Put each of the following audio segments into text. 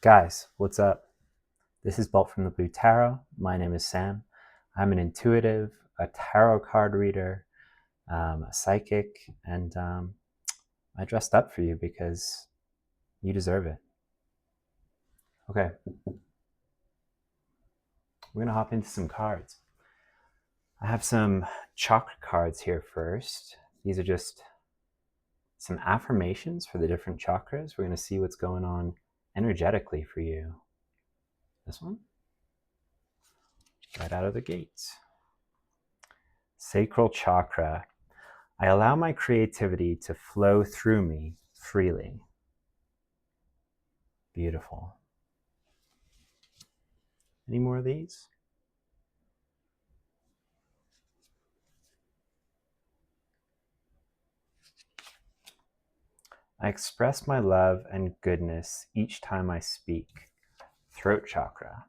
Guys, what's up? This is Bolt from the Blue Tarot. My name is Sam. I'm an intuitive, a tarot card reader, a psychic, and I dressed up for you because you deserve it. Okay, we're gonna hop into some cards. I have some chakra cards here first. These are just some affirmations for the different chakras. We're gonna see what's going on energetically for you. This one, right out of the gates. Sacral chakra. I allow my creativity to flow through me freely. Beautiful. Any more of these? I express my love and goodness each time I speak. Throat chakra.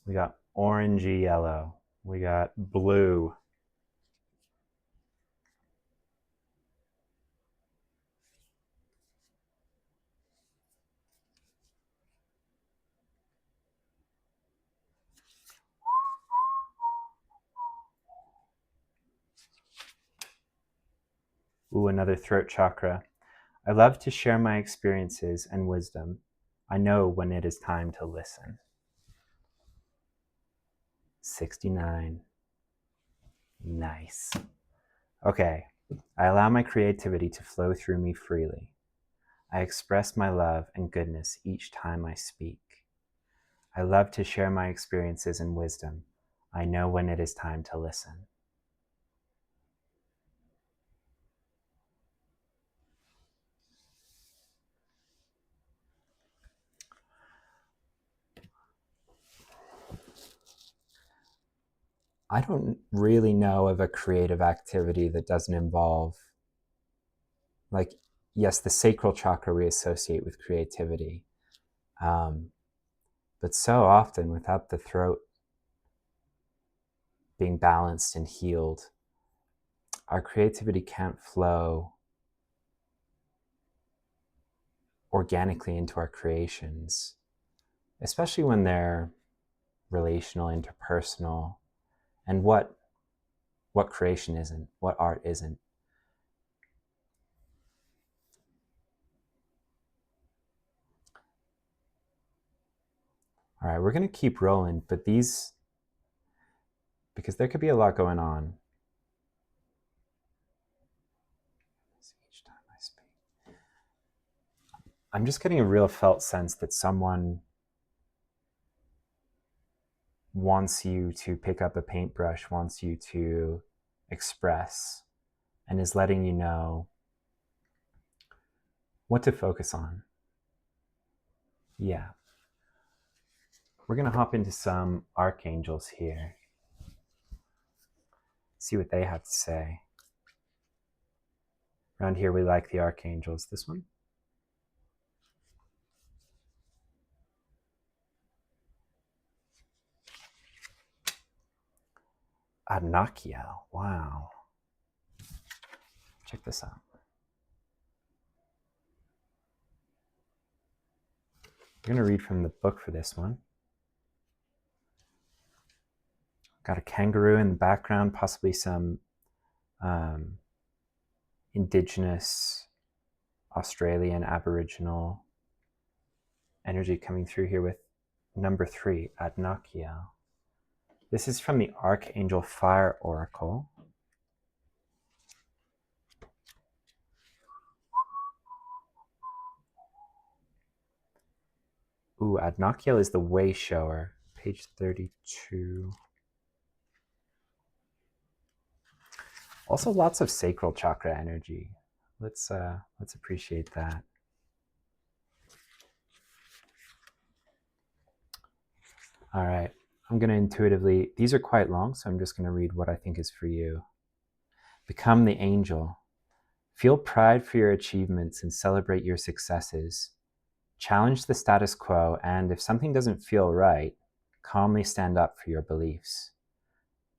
We got orangey yellow. We got blue. Ooh, another throat chakra. I love to share my experiences and wisdom. I know when it is time to listen. 69. Nice. Okay, I allow my creativity to flow through me freely. I express my love and goodness each time I speak. I love to share my experiences and wisdom. I know when it is time to listen. I don't really know of a creative activity that doesn't involve, like, yes, the sacral chakra we associate with creativity. But so often without the throat being balanced and healed, our creativity can't flow organically into our creations, especially when they're relational, interpersonal, and what creation isn't, what art isn't. All right, we're going to keep rolling, but these, because there could be a lot going on. Each time I speak, I'm just getting a real felt sense that someone wants you to pick up a paintbrush, wants you to express, and is letting you know what to focus on. Yeah. We're going to hop into some archangels here. See what they have to say. Around here we like the archangels. This one. Adnakiel. Wow. Check this out. I'm going to read from the book for this one. Got a kangaroo in the background, possibly some indigenous Australian Aboriginal energy coming through here with number 3, Adnakiel. This is from the Archangel Fire Oracle. Ooh, Adnakiel is the way shower, page 32. Also lots of sacral chakra energy. Let's appreciate that. All right, I'm going to intuitively, these are quite long, so I'm just going to read what I think is for you. Become the angel. Feel pride for your achievements and celebrate your successes. Challenge the status quo, and if something doesn't feel right, calmly stand up for your beliefs.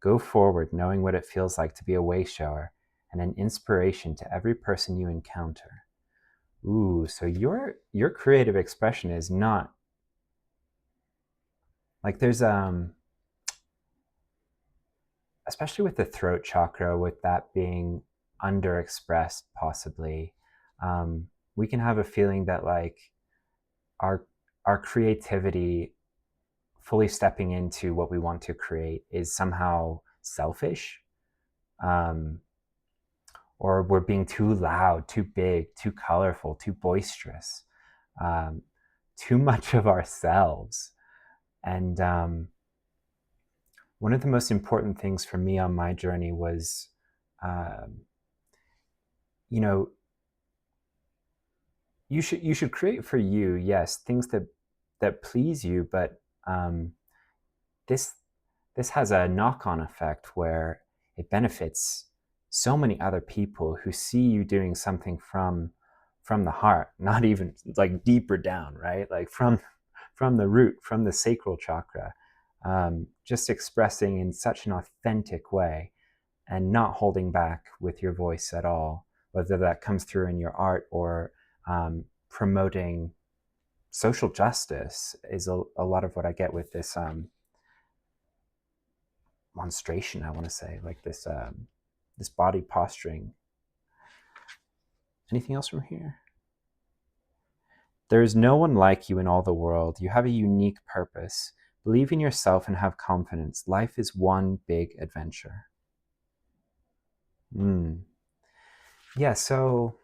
Go forward knowing what it feels like to be a way shower and an inspiration to every person you encounter. Ooh, so your creative expression is not like there's especially with the throat chakra, with that being underexpressed possibly, we can have a feeling that like our our creativity fully stepping into what we want to create is somehow selfish, um, or we're being too loud, too big, too colorful, too boisterous, um, too much of ourselves. And one of the most important things for me on my journey was, um, you know, you should create for you, yes, things that please you, but this this has a knock-on effect where it benefits so many other people who see you doing something from the heart, not even like deeper down, right? Like from the root, from the sacral chakra, just expressing in such an authentic way and not holding back with your voice at all, whether that comes through in your art or promoting social justice is a lot of what I get with this monstration, I want to say, like this body posturing. Anything else from here? There is no one like you in all the world. You have a unique purpose. Believe in yourself and have confidence. Life is one big adventure. Yeah, so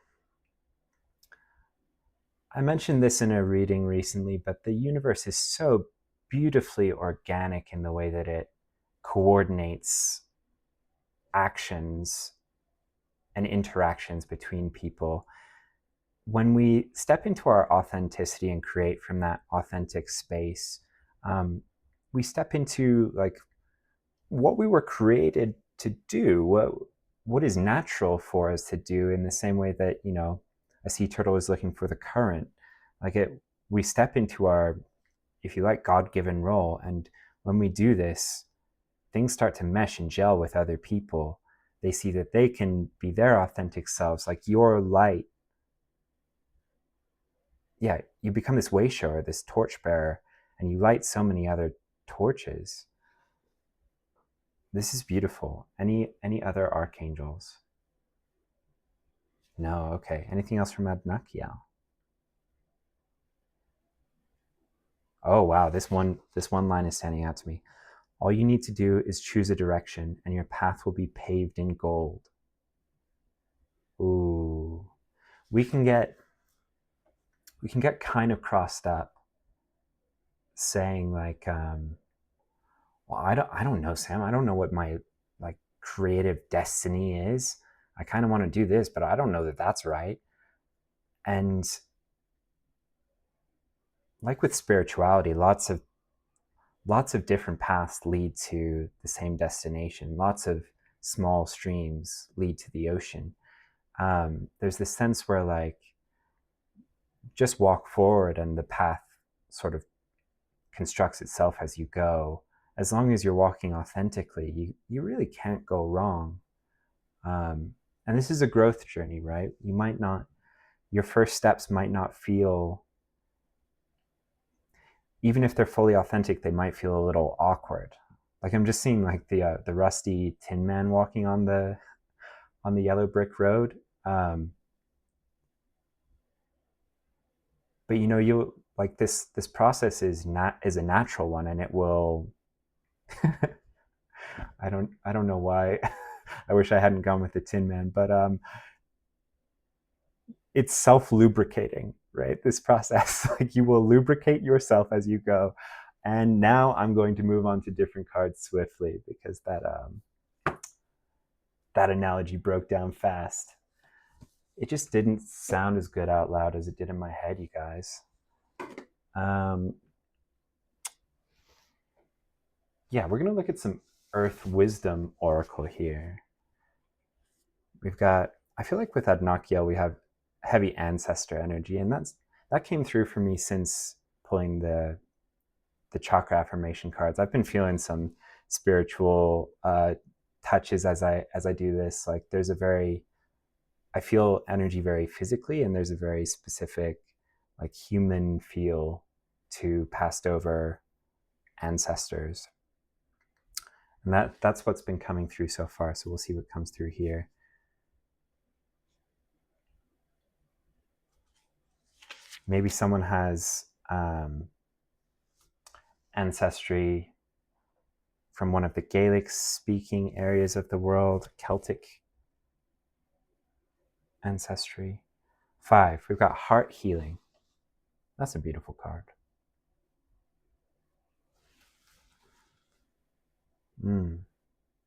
I mentioned this in a reading recently, but the universe is so beautifully organic in the way that it coordinates actions and interactions between people. When we step into our authenticity and create from that authentic space, we step into like what we were created to do, what is natural for us to do, in the same way that, you know, a sea turtle is looking for the current. Like it, we step into our, if you like, God-given role, and when we do this, things start to mesh and gel with other people. They see that they can be their authentic selves, like your light. Yeah, you become this way shower, this torchbearer, and you light so many other torches. This is beautiful. Any other archangels? No. Okay. Anything else from Adnakiel? Oh wow, this one line is standing out to me. All you need to do is choose a direction, and your path will be paved in gold. Ooh, we can get kind of crossed up, saying like, well, I don't know, Sam. I don't know what my like creative destiny is. I kind of want to do this, but I don't know that that's right. And like with spirituality, lots of different paths lead to the same destination. Lots of small streams lead to the ocean. There's this sense where like just walk forward and the path sort of constructs itself as you go. As long as you're walking authentically, you really can't go wrong. And this is a growth journey, right? You might not, your first steps might not feel, even if they're fully authentic, they might feel a little awkward. Like I'm just seeing like the rusty tin man walking on the yellow brick road. But you know, you like this process is a natural one, and it will. I don't know why. I wish I hadn't gone with the tin man, but it's self-lubricating, right? This process, like you will lubricate yourself as you go. And now I'm going to move on to different cards swiftly because that analogy broke down fast. It just didn't sound as good out loud as it did in my head, you guys. Yeah, we're going to look at some Earth Wisdom Oracle here. We've got, I feel like with Adnakiel, we have heavy ancestor energy, and that came through for me since pulling the chakra affirmation cards. I've been feeling some spiritual touches as I do this. Like there's a very I feel energy very physically, and there's a very specific like human feel to passed over ancestors. And that's what's been coming through so far. So we'll see what comes through here. Maybe someone has ancestry from one of the Gaelic speaking areas of the world, Celtic ancestry. 5, we've got heart healing. That's a beautiful card.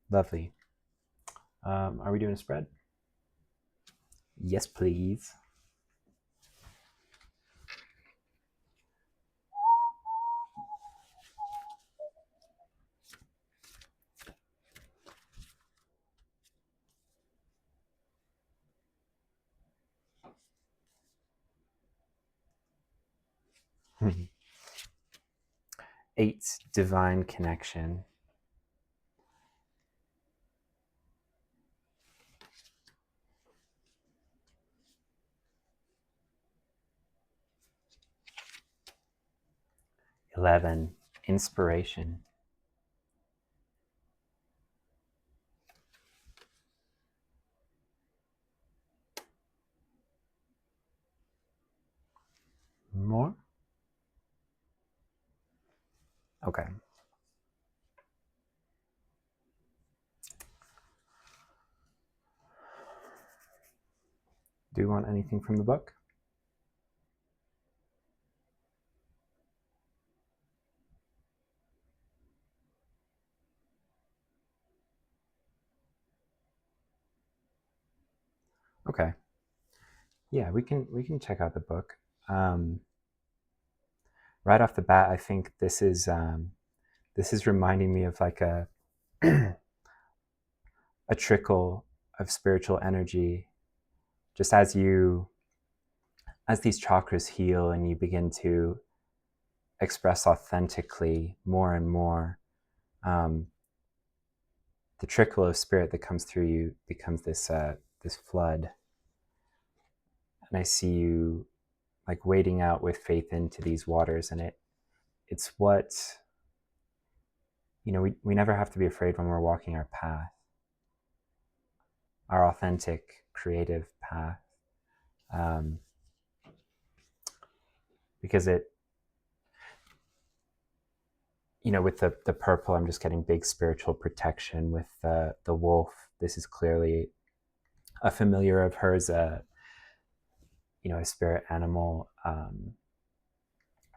Lovely. Are we doing a spread? Yes, please. Mm-hmm. 8, divine connection. 11, inspiration. 1 more? Okay. Do you want anything from the book? Okay. Yeah, we can check out the book. Right off the bat, I think this is reminding me of like a a trickle of spiritual energy, just as these chakras heal and you begin to express authentically more and more. The trickle of spirit that comes through you becomes this flood, and I see you like wading out with faith into these waters, and it's what, we never have to be afraid when we're walking our path, our authentic creative path, because it, with the purple, I'm just getting big spiritual protection. With the wolf, this is clearly a familiar of hers, a spirit animal,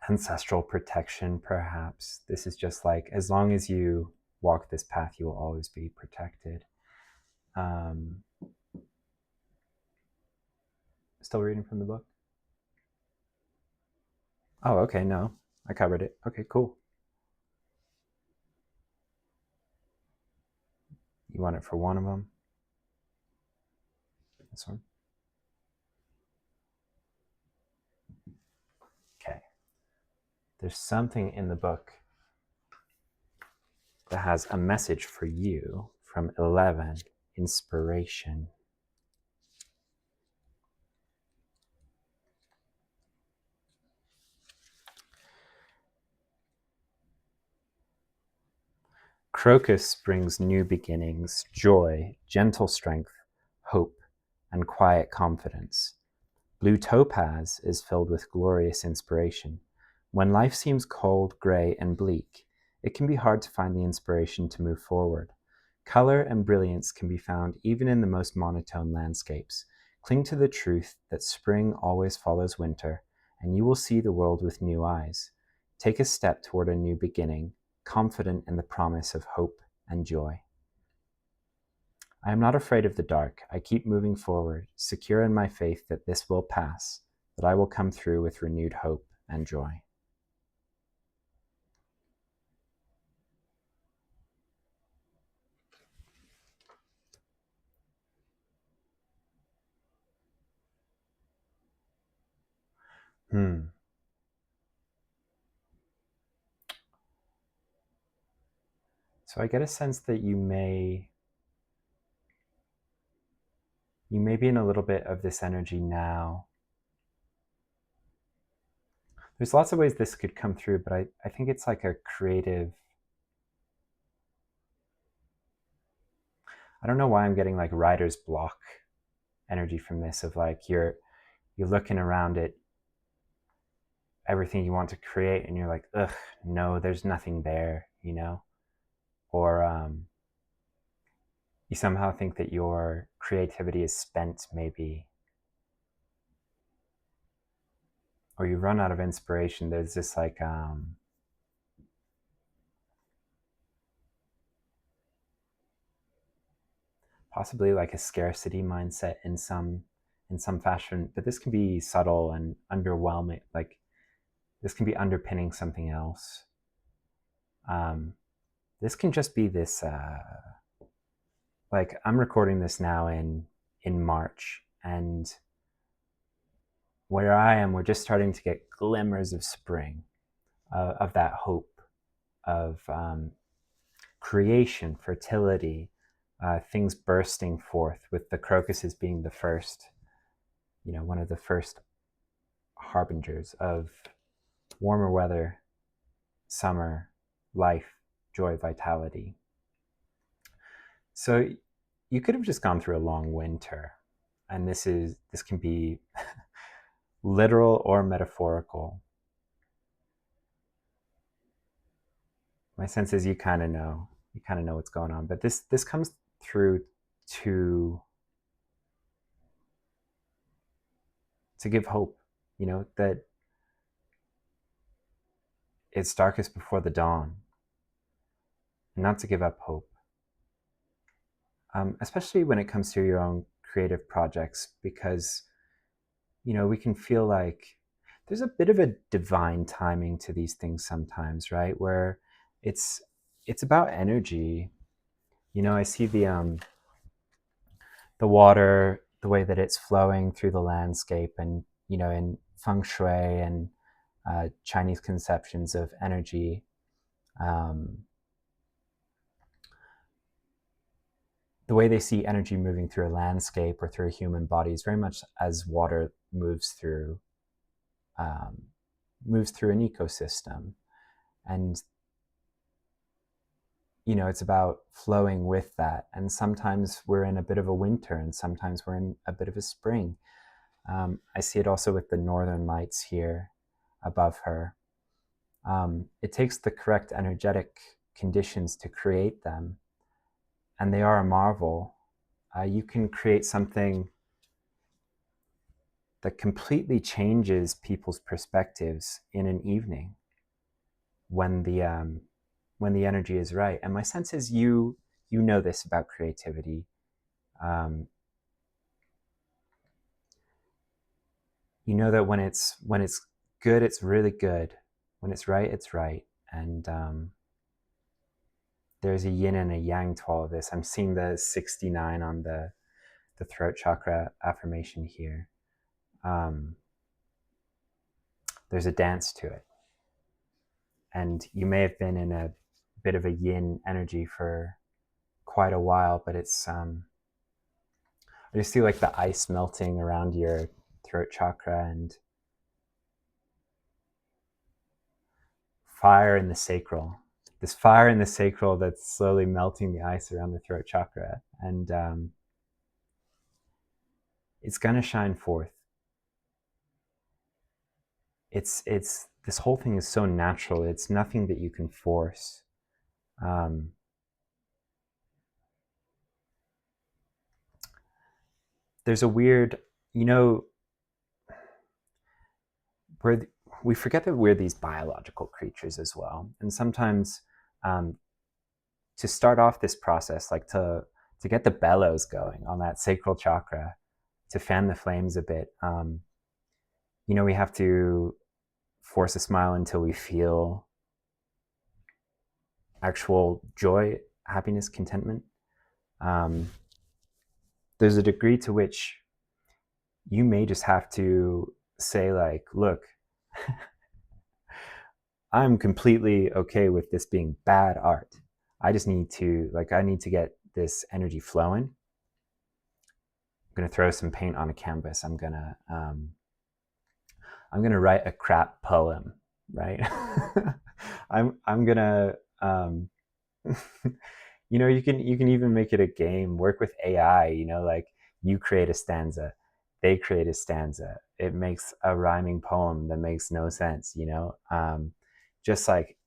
ancestral protection, perhaps. This is just like, as long as you walk this path, you will always be protected. Still reading from the book? Oh, okay, no. I covered it. Okay, cool. You want it for one of them? This one? Okay. There's something in the book that has a message for you from 11, inspiration. Crocus brings new beginnings, joy, gentle strength, hope, and quiet confidence. Blue topaz is filled with glorious inspiration. When life seems cold, gray, and bleak, it can be hard to find the inspiration to move forward. Color and brilliance can be found even in the most monotone landscapes. Cling to the truth that spring always follows winter, and you will see the world with new eyes. Take a step toward a new beginning, confident in the promise of hope and joy. I am not afraid of the dark. I keep moving forward, secure in my faith that this will pass, that I will come through with renewed hope and joy. So I get a sense that you may You may be in a little bit of this energy now. There's lots of ways this could come through, but I think it's like a creative, I don't know why I'm getting like writer's block energy from this, of like you're looking around at everything you want to create and you're like, ugh, no, there's nothing there, you know? Or you somehow think that your creativity is spent, maybe, or you run out of inspiration. There's this like possibly like a scarcity mindset in some fashion, but this can be subtle and underwhelming. Like this can be underpinning something else. This can just be this like I'm recording this now in March, and where I am, we're just starting to get glimmers of spring, of that hope, of creation, fertility, things bursting forth, with the crocuses being the first, one of the first harbingers of warmer weather, summer, life, joy, vitality. So you could have just gone through a long winter, and this can be literal or metaphorical. My sense is you kind of know what's going on, but this comes through to give hope, that it's darkest before the dawn, and not to give up hope, especially when it comes to your own creative projects, because we can feel like there's a bit of a divine timing to these things sometimes, right? Where it's about energy. I see the water, the way that it's flowing through the landscape, and in feng shui and Chinese conceptions of energy, the way they see energy moving through a landscape or through a human body is very much as water moves through an ecosystem. And it's about flowing with that. And sometimes we're in a bit of a winter, and sometimes we're in a bit of a spring. I see it also with the northern lights here above her. It takes the correct energetic conditions to create them, and they are a marvel. You can create something that completely changes people's perspectives in an evening when the energy is right. And my sense is you know this about creativity. You know that when it's good, it's really good. When it's right, it's right. And there's a yin and a yang to all of this. I'm seeing the 69 on the throat chakra affirmation here. There's a dance to it. And you may have been in a bit of a yin energy for quite a while, but it's I just see like the ice melting around your throat chakra, and fire in the sacral. This fire in the sacral that's slowly melting the ice around the throat chakra, and it's gonna shine forth. It's this whole thing is so natural. It's nothing that you can force. There's a weird, we forget that we're these biological creatures as well, and sometimes to start off this process, like to get the bellows going on that sacral chakra, to fan the flames a bit, we have to force a smile until we feel actual joy, happiness, contentment. There's a degree to which you may just have to say, like, look, I'm completely okay with this being bad art. I just need to, I need to get this energy flowing. I'm going to throw some paint on a canvas. I'm going to write a crap poem, right? I'm going to, you can even make it a game, work with AI, like you create a stanza, they create a stanza. It makes a rhyming poem that makes no sense, just like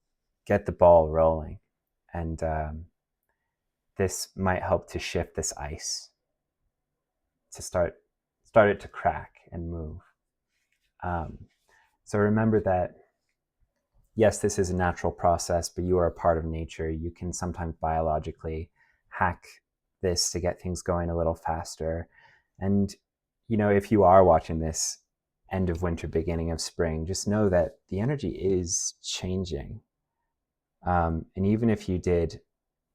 get the ball rolling. And this might help to shift this ice, to start it to crack and move. So remember that, yes, this is a natural process, but you are a part of nature. You can sometimes biologically hack this to get things going a little faster. And, if you are watching this end of winter, beginning of spring, just know that the energy is changing. And even if you did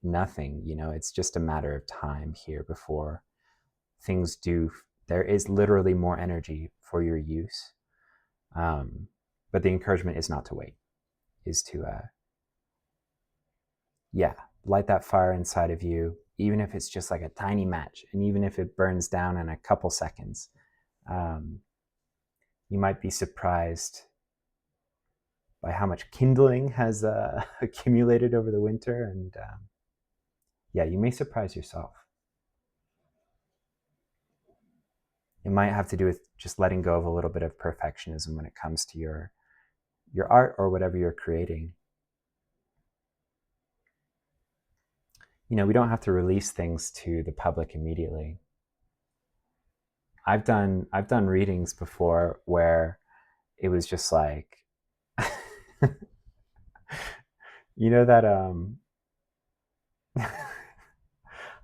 nothing, it's just a matter of time here before things do. There is literally more energy for your use. But the encouragement is not to wait, is to, light that fire inside of you, even if it's just like a tiny match, and even if it burns down in a couple seconds. You might be surprised by how much kindling has accumulated over the winter, and you may surprise yourself. It might have to do with just letting go of a little bit of perfectionism when it comes to your art or whatever you're creating. We don't have to release things to the public immediately. I've done readings before where it was just like, that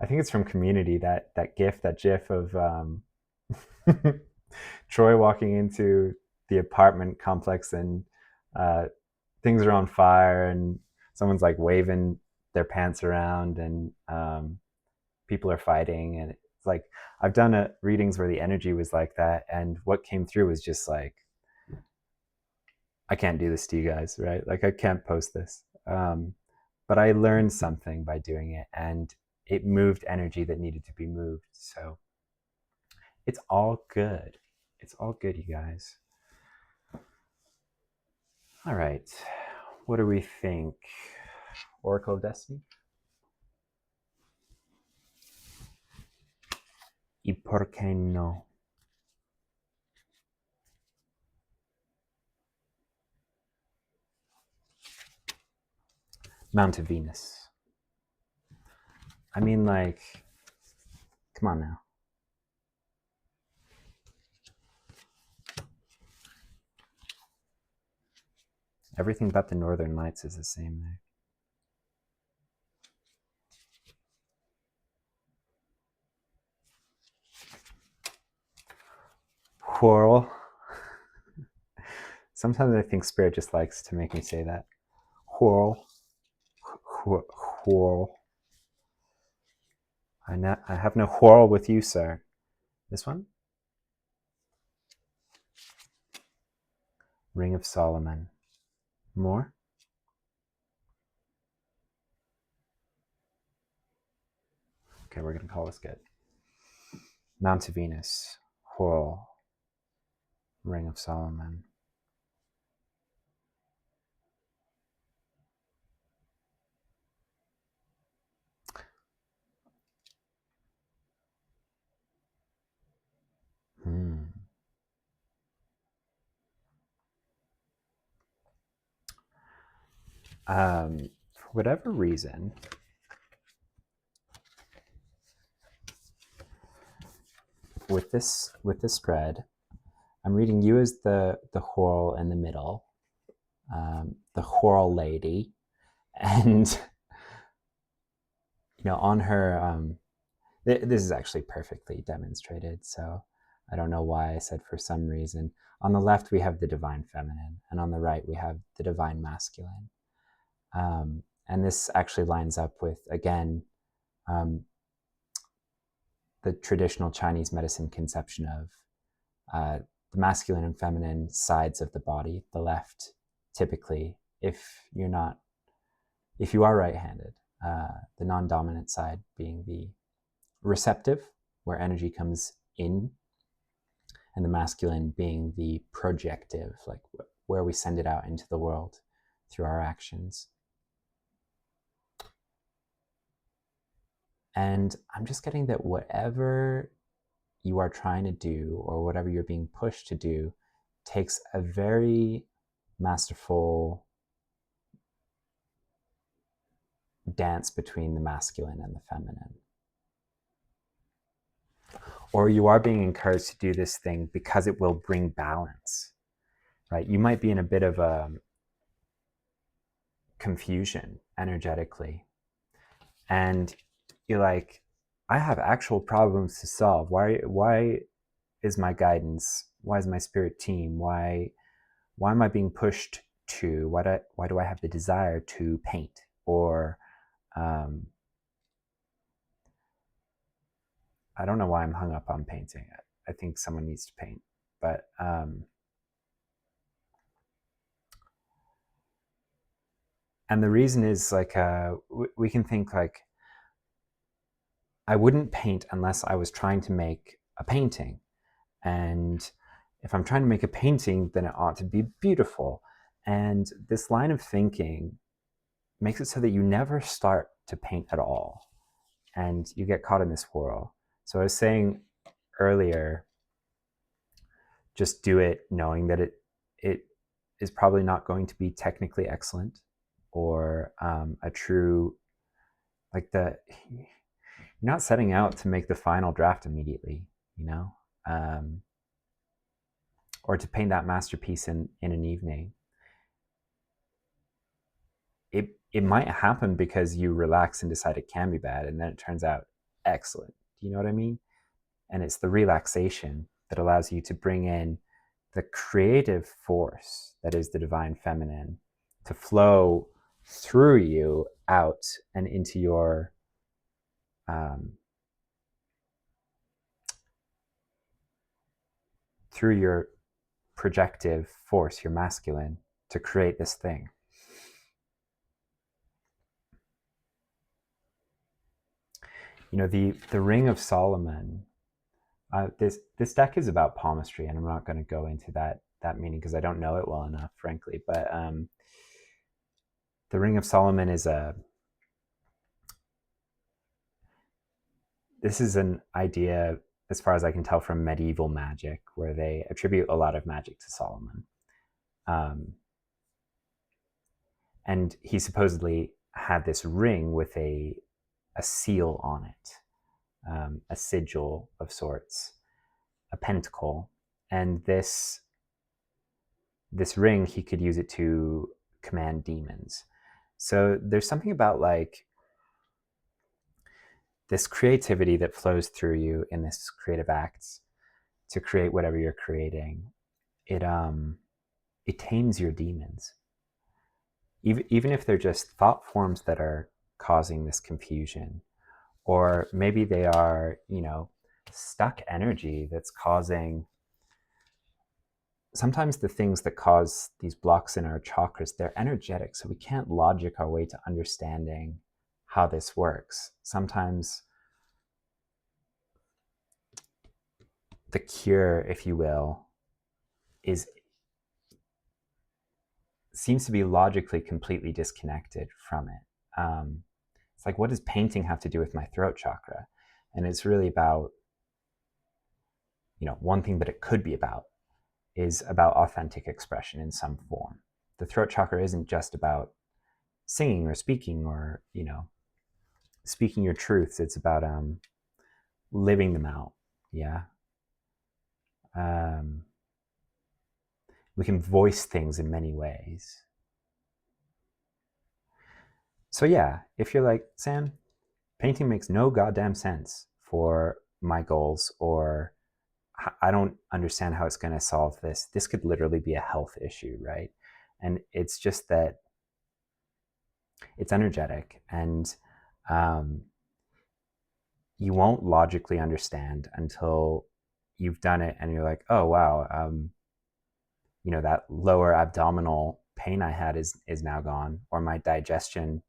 I think it's from Community, that gif of Troy walking into the apartment complex and things are on fire and someone's like waving their pants around and people are fighting, and it's like I've done readings where the energy was like that, and what came through was just like, I can't do this to you guys, right? Like I can't post this, but I learned something by doing it, and it moved energy that needed to be moved. So it's all good. It's all good, you guys. All right, what do we think? Oracle of Destiny? ¿Y por qué no? Mount of Venus. I mean, like, come on now. Everything but the Northern Lights is the same there. Whirl. Sometimes I think Spirit just likes to make me say that. Whirl. Whirl. I have no quarrel with you, sir. This one? Ring of Solomon. More? Okay, we're going to call this good. Mount of Venus. Whirl. Ring of Solomon. For whatever reason, with this spread, I'm reading you as the whirl in the middle, the whirl lady, and on her, this is actually perfectly demonstrated, so I don't know why I said for some reason. On the left we have the divine feminine, and on the right we have the divine masculine. And this actually lines up with, again, the traditional Chinese medicine conception of the masculine and feminine sides of the body. The left, typically, if you are right-handed, the non-dominant side being the receptive, where energy comes in, and the masculine being the projective, like where we send it out into the world through our actions. And I'm just getting that whatever you are trying to do or whatever you're being pushed to do takes a very masterful dance between the masculine and the feminine. Or you are being encouraged to do this thing because it will bring balance, right? You might be in a bit of a confusion energetically, and you're like, I have actual problems to solve. Why is my guidance? Why is my spirit team? Why am I being pushed to? Why do I have the desire to paint? Or I don't know why I'm hung up on painting. I think someone needs to paint, but and the reason is like we can think like, I wouldn't paint unless I was trying to make a painting, and if I'm trying to make a painting, then it ought to be beautiful. And this line of thinking makes it so that you never start to paint at all, and you get caught in this whirl. So I was saying earlier, just do it knowing that it is probably not going to be technically excellent or a true, like you're not setting out to make the final draft immediately, you know, or to paint that masterpiece in an evening. It might happen because you relax and decide it can be bad, and then it turns out excellent. Do you know what I mean? And it's the relaxation that allows you to bring in the creative force that is the divine feminine to flow through you out and into your through your projective force, your masculine, to create this thing. You know, the Ring of Solomon, this deck is about palmistry, and I'm not going to go into that meaning because I don't know it well enough, frankly. But the Ring of Solomon is this is an idea, as far as I can tell, from medieval magic, where they attribute a lot of magic to Solomon. And he supposedly had this ring with a seal on it, a sigil of sorts, a pentacle, and this ring, he could use it to command demons. So there's something about like this creativity that flows through you in this creative acts to create whatever you're creating. It tames your demons, even if they're just thought forms that are causing this confusion, or maybe they are, you know, stuck energy that's causing. Sometimes the things that cause these blocks in our chakras, they're energetic, so we can't logic our way to understanding how this works. Sometimes the cure, if you will, seems to be logically completely disconnected from it. It's like, what does painting have to do with my throat chakra? And it's really about, you know, one thing that it could be about is about authentic expression in some form. The throat chakra isn't just about singing or speaking or, you know, speaking your truths. It's about living them out. Yeah. We can voice things in many ways. So yeah, if you're like, Sam, painting makes no goddamn sense for my goals, or I don't understand how it's going to solve this. This could literally be a health issue, right? And it's just that it's energetic, and you won't logically understand until you've done it and you're like, oh wow, you know, that lower abdominal pain I had is now gone, or my digestion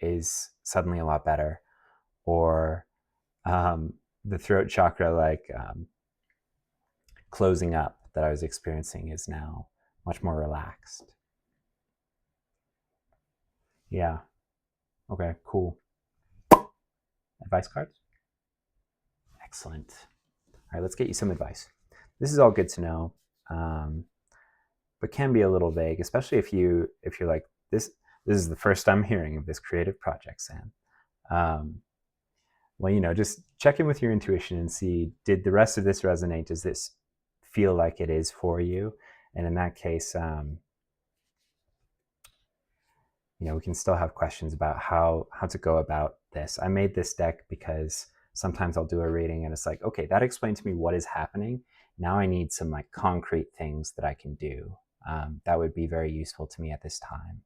is suddenly a lot better, or the throat chakra, like closing up that I was experiencing is now much more relaxed. Yeah. Okay, cool. Advice cards? Excellent. All right, let's get you some advice. This is all good to know, but can be a little vague, especially if you're like, this is the first I'm hearing of this creative project, Sam. Well, just check in with your intuition and see, did the rest of this resonate? Does this feel like it is for you? And in that case, we can still have questions about how to go about this. I made this deck because sometimes I'll do a reading and it's like, okay, that explained to me what is happening. Now I need some like concrete things that I can do. That would be very useful to me at this time.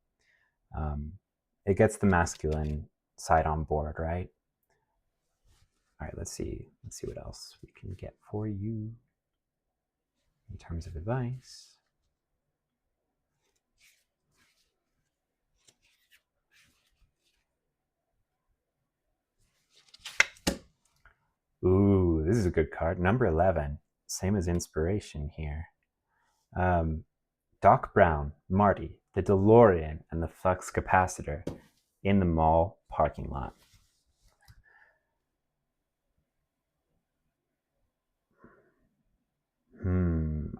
It gets the masculine side on board, right? All right, let's see what else we can get for you in terms of advice. Ooh, this is a good card. Number 11, same as inspiration here. Doc Brown, Marty, the DeLorean, and the flux capacitor in the mall parking lot.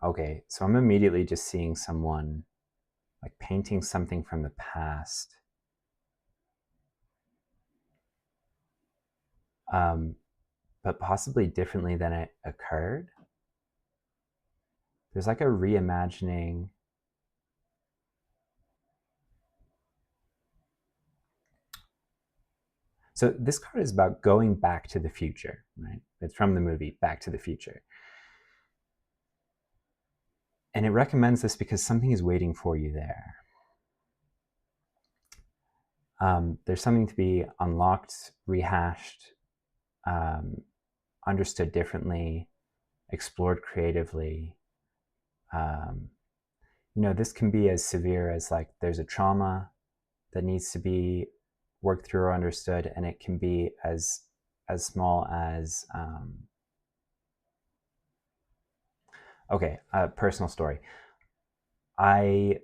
Okay, so I'm immediately just seeing someone like painting something from the past. But possibly differently than it occurred. There's like a reimagining. So this card is about going back to the future, right? It's from the movie Back to the Future. And it recommends this because something is waiting for you there. There's something to be unlocked, rehashed, understood differently, explored creatively. This can be as severe as like there's a trauma that needs to be worked through or understood, and it can be as small as a personal story. The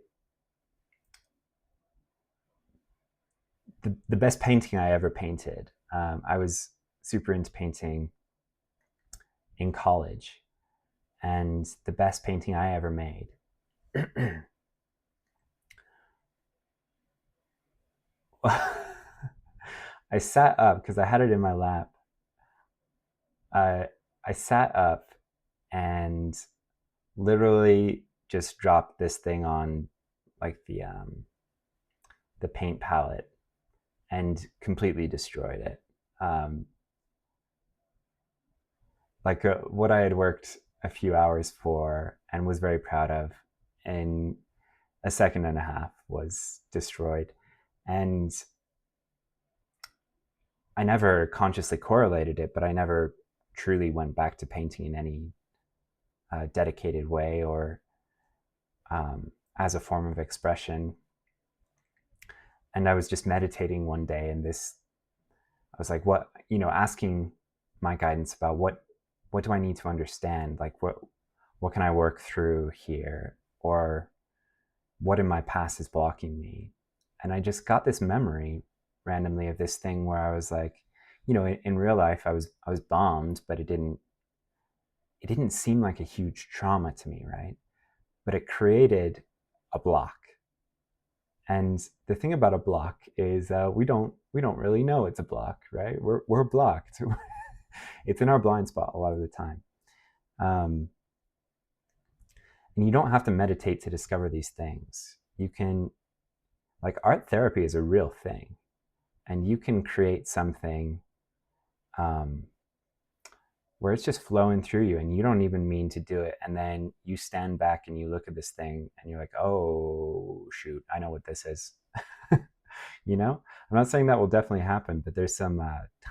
best painting I ever painted, I was super into painting in college, and the best painting I ever made I sat up because I had it in my lap. I sat up and literally just dropped this thing on like the paint palette and completely destroyed it. What I had worked a few hours for and was very proud of, in a second and a half was destroyed. And I never consciously correlated it, but I never truly went back to painting in any dedicated way or as a form of expression. And I was just meditating one day, and I was like, asking my guidance about what do I need to understand? Like, what can I work through here? Or what in my past is blocking me? And I just got this memory randomly of this thing where I was like, in real life, I was bombed, but it didn't seem like a huge trauma to me, right? But it created a block. And the thing about a block is we don't really know it's a block, right? We're blocked. It's in our blind spot a lot of the time. And you don't have to meditate to discover these things. You can, like, art therapy is a real thing. And you can create something where it's just flowing through you and you don't even mean to do it. And then you stand back and you look at this thing and you're like, oh, shoot, I know what this is. I'm not saying that will definitely happen, but there's some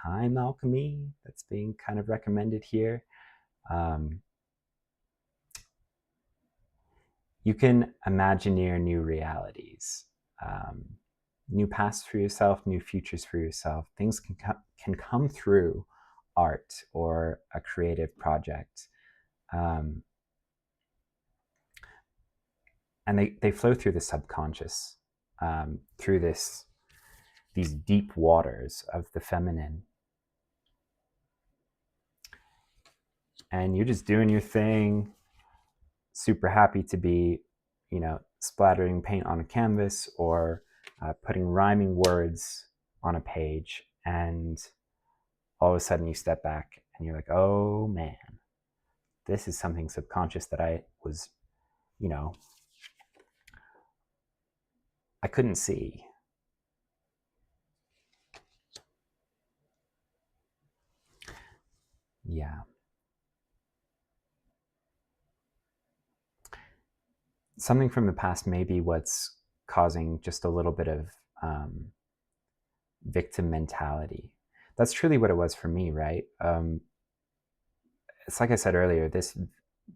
time alchemy that's being kind of recommended here. You can imagineer new realities, new pasts for yourself, new futures for yourself. Things can come through art or a creative project. And they flow through the subconscious, through these deep waters of the feminine. And you're just doing your thing, super happy to be, splattering paint on a canvas or putting rhyming words on a page. And all of a sudden you step back and you're like, oh man, this is something subconscious that I was, I couldn't see. Yeah. Something from the past may be what's causing just a little bit of victim mentality. That's truly what it was for me, right? It's like I said earlier, this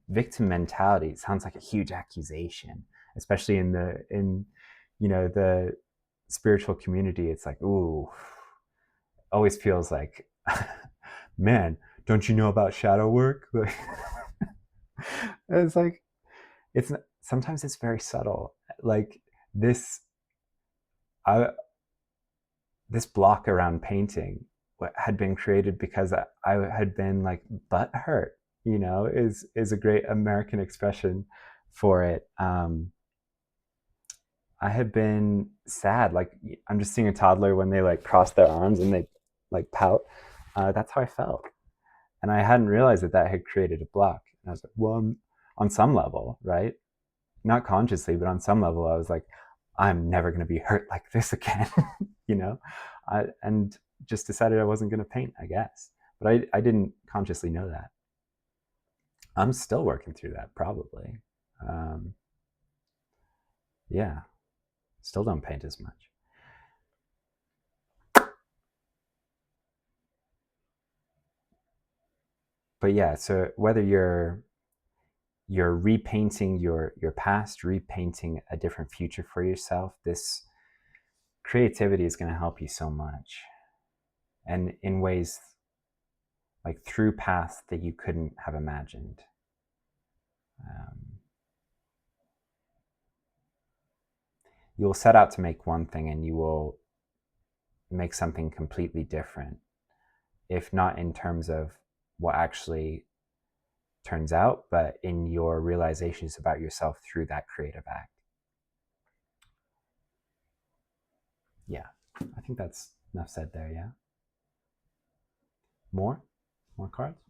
victim mentality sounds like a huge accusation, especially in the spiritual community. It's like, ooh, always feels like, man, don't you know about shadow work? It's like, sometimes it's very subtle. Like this block around painting had been created because I had been like butt hurt, is a great American expression for it. I had been sad. Like, I'm just seeing a toddler when they like cross their arms and they like pout. That's how I felt. And I hadn't realized that had created a block. And I was like, well, on some level, right? Not consciously, but on some level, I was like, I'm never going to be hurt like this again, and just decided I wasn't going to paint, I guess. But I didn't consciously know that. I'm still working through that, probably. Yeah, still don't paint as much. But yeah, so whether you're repainting your past, repainting a different future for yourself, this creativity is going to help you so much, and in ways like through paths that you couldn't have imagined. You'll set out to make one thing and you will make something completely different, if not in terms of what actually turns out, but in your realizations about yourself through that creative act. Yeah, I think that's enough said there, yeah? More cards?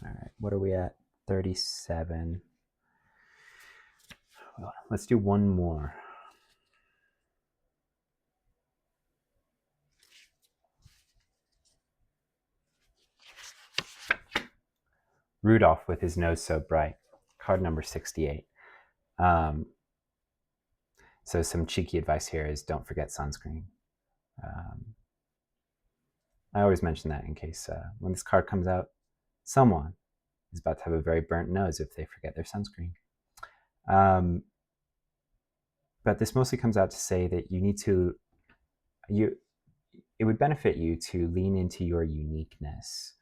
All right, what are we at? 37. Well, let's do one more. Rudolph with his nose so bright. Card number 68. So some cheeky advice here is don't forget sunscreen. I always mention that in case when this card comes out, someone is about to have a very burnt nose if they forget their sunscreen. But this mostly comes out to say that it would benefit you to lean into your uniqueness.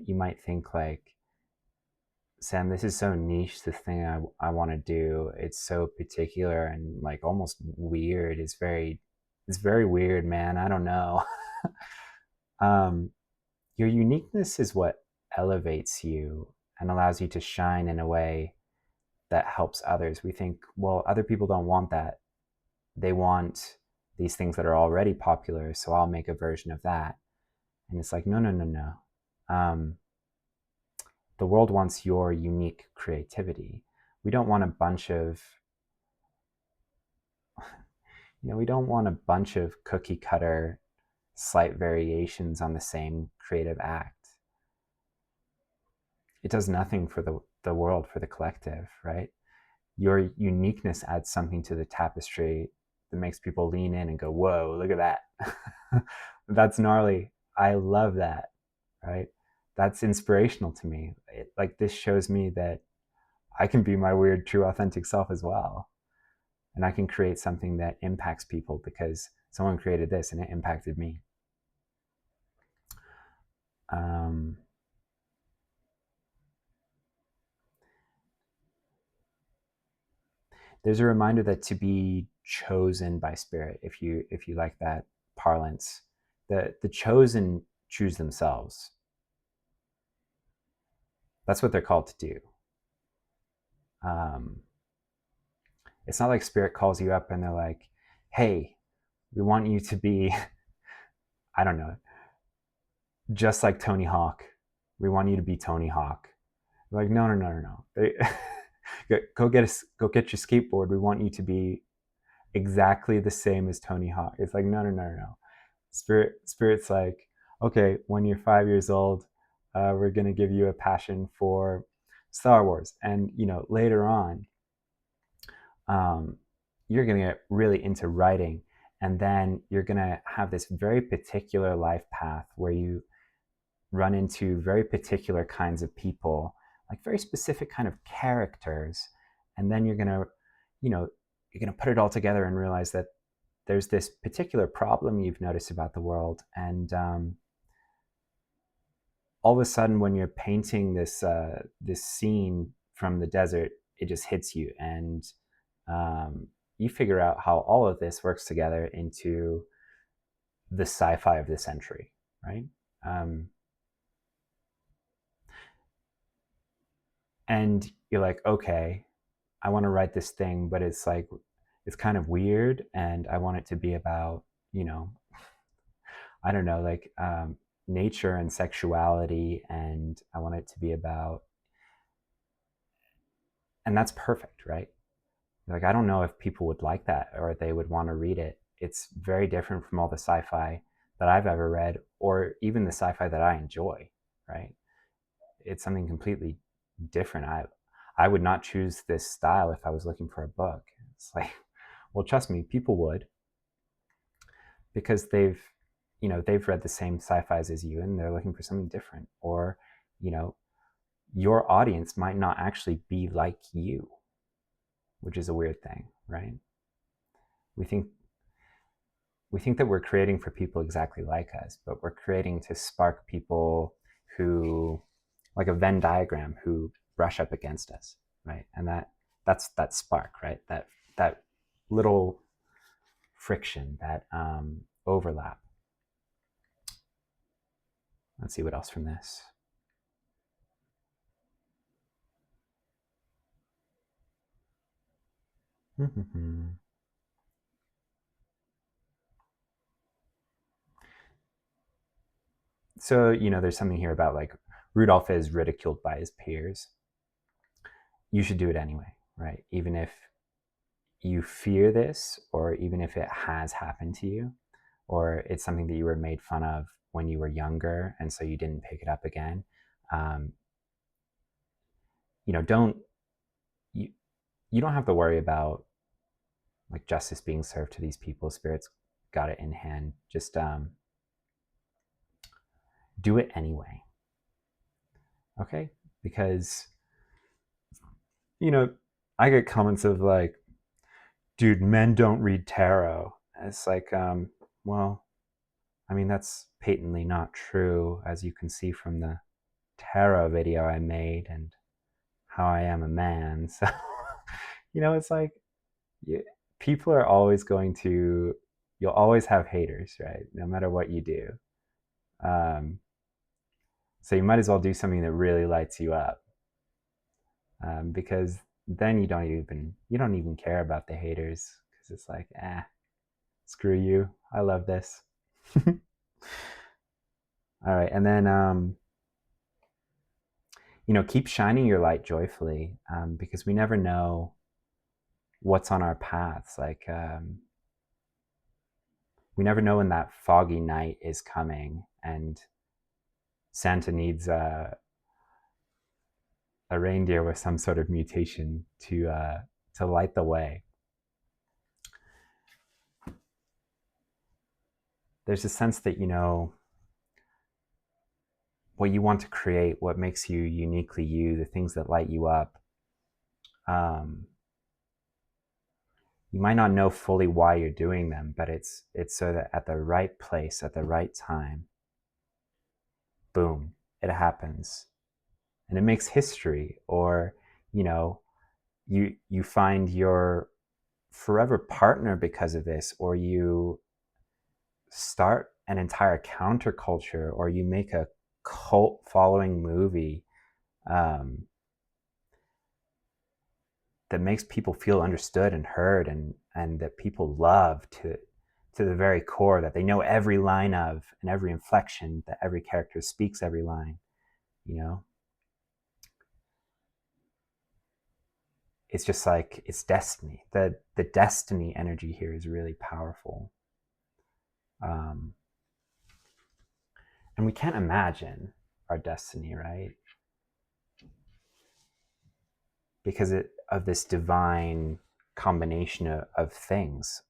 You might think like, Sam, this is so niche, this thing I want to do. It's so particular and like almost weird. It's very weird, man. I don't know. Your uniqueness is what elevates you and allows you to shine in a way that helps others. We think, well, other people don't want that. They want these things that are already popular, so I'll make a version of that. And it's like, no. The world wants your unique creativity. We don't want a bunch of, we don't want a bunch of cookie cutter, slight variations on the same creative act. It does nothing for the world, for the collective, right? Your uniqueness adds something to the tapestry that makes people lean in and go, whoa, look at that. That's gnarly. I love that, right? That's inspirational to me. Like, this shows me that I can be my weird, true, authentic self as well. And I can create something that impacts people because someone created this and it impacted me. There's a reminder that to be chosen by spirit, if you like that parlance, the chosen choose themselves. That's what they're called to do. It's not like spirit calls you up and they're like, hey, we want you to be, I don't know, just like Tony Hawk. We want you to be Tony Hawk. They're like, no. They, go get your skateboard. We want you to be exactly the same as Tony Hawk. It's like, no. Spirit's like, okay, when you're 5 years old, we're gonna give you a passion for Star Wars, and later on, you're gonna get really into writing, and then you're gonna have this very particular life path where you run into very particular kinds of people, like very specific kind of characters, and then you're gonna put it all together and realize that there's this particular problem you've noticed about the world, and all of a sudden, when you're painting this scene from the desert, it just hits you, and you figure out how all of this works together into the sci-fi of the century, right? And you're like, okay, I want to write this thing, but it's like, it's kind of weird, and I want it to be about, I don't know, like nature and sexuality, and I want it to be about, and that's perfect, right? Like, I don't know if people would like that or they would want to read it. It's very different from all the sci-fi that I've ever read, or even the sci-fi that I enjoy, right? It's something completely different. I would not choose this style if I was looking for a book. It's like, well, trust me, people would, because they've read the same sci-fis as you, and they're looking for something different. Or, your audience might not actually be like you, which is a weird thing, right? We think that we're creating for people exactly like us, but we're creating to spark people who, like a Venn diagram, who brush up against us, right? And that's that spark, right? That little friction, that overlap. Let's see what else from this. So, there's something here about, like, Rudolph is ridiculed by his peers. You should do it anyway, right? Even if you fear this, or even if it has happened to you, or it's something that you were made fun of when you were younger, and so you didn't pick it up again. Don't you don't have to worry about, like, justice being served to these people. Spirit's got it in hand. Just do it anyway, okay? Because I get comments of like, dude, men don't read tarot. It's like, well, I mean, that's patently not true, as you can see from the tarot video I made and how I am a man. So, it's like, people are always you'll always have haters, right? No matter what you do. So you might as well do something that really lights you up, because then you don't even care about the haters, because it's like, screw you, I love this. All right, and then keep shining your light joyfully, because we never know what's on our paths. Like, we never know when that foggy night is coming, and Santa needs a reindeer with some sort of mutation to light the way. There's a sense that, what you want to create, what makes you uniquely you, the things that light you up. You might not know fully why you're doing them, but it's so that at the right place, at the right time, boom, it happens. And it makes history. Or, you know, you find your forever partner because of this, or you start an entire counterculture, or you make a cult following movie that makes people feel understood and heard, and that people love to the very core, that they know every line of, and every inflection, that every character speaks every line, you know. It's just like, it's destiny. The destiny energy here is really powerful. And we can't imagine our destiny, right? Because of this divine combination of things: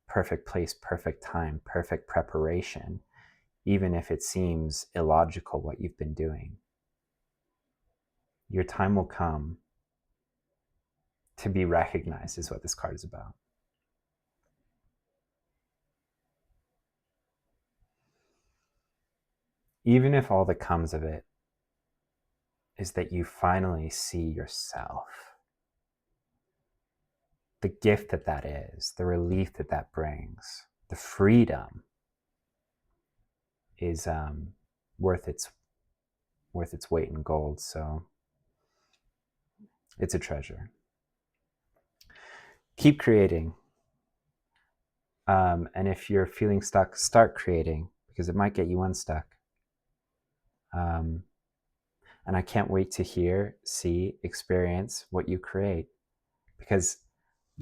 perfect place, perfect time, perfect preparation, even if it seems illogical what you've been doing. Your time will come to be recognized, is what this card is about. Even if all that comes of it is that you finally see yourself, the gift that that is, the relief that that brings, the freedom is worth its weight in gold. So it's a treasure. Keep creating. And if you're feeling stuck, start creating, because it might get you unstuck. And I can't wait to hear, see, experience what you create, because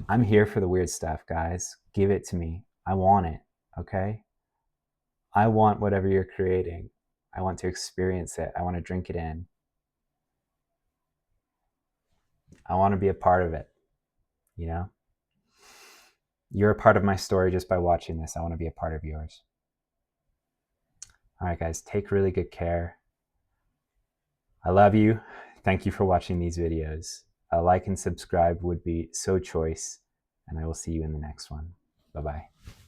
I'm here for the weird stuff, guys. Give it to me. I want it, okay? I want whatever you're creating. I want to experience it. I want to drink it in. I want to be a part of it, you know? You're a part of my story just by watching this. I want to be a part of yours. All right, guys, take really good care. I love you. Thank you for watching these videos. A like and subscribe would be so choice, and I will see you in the next one. Bye-bye.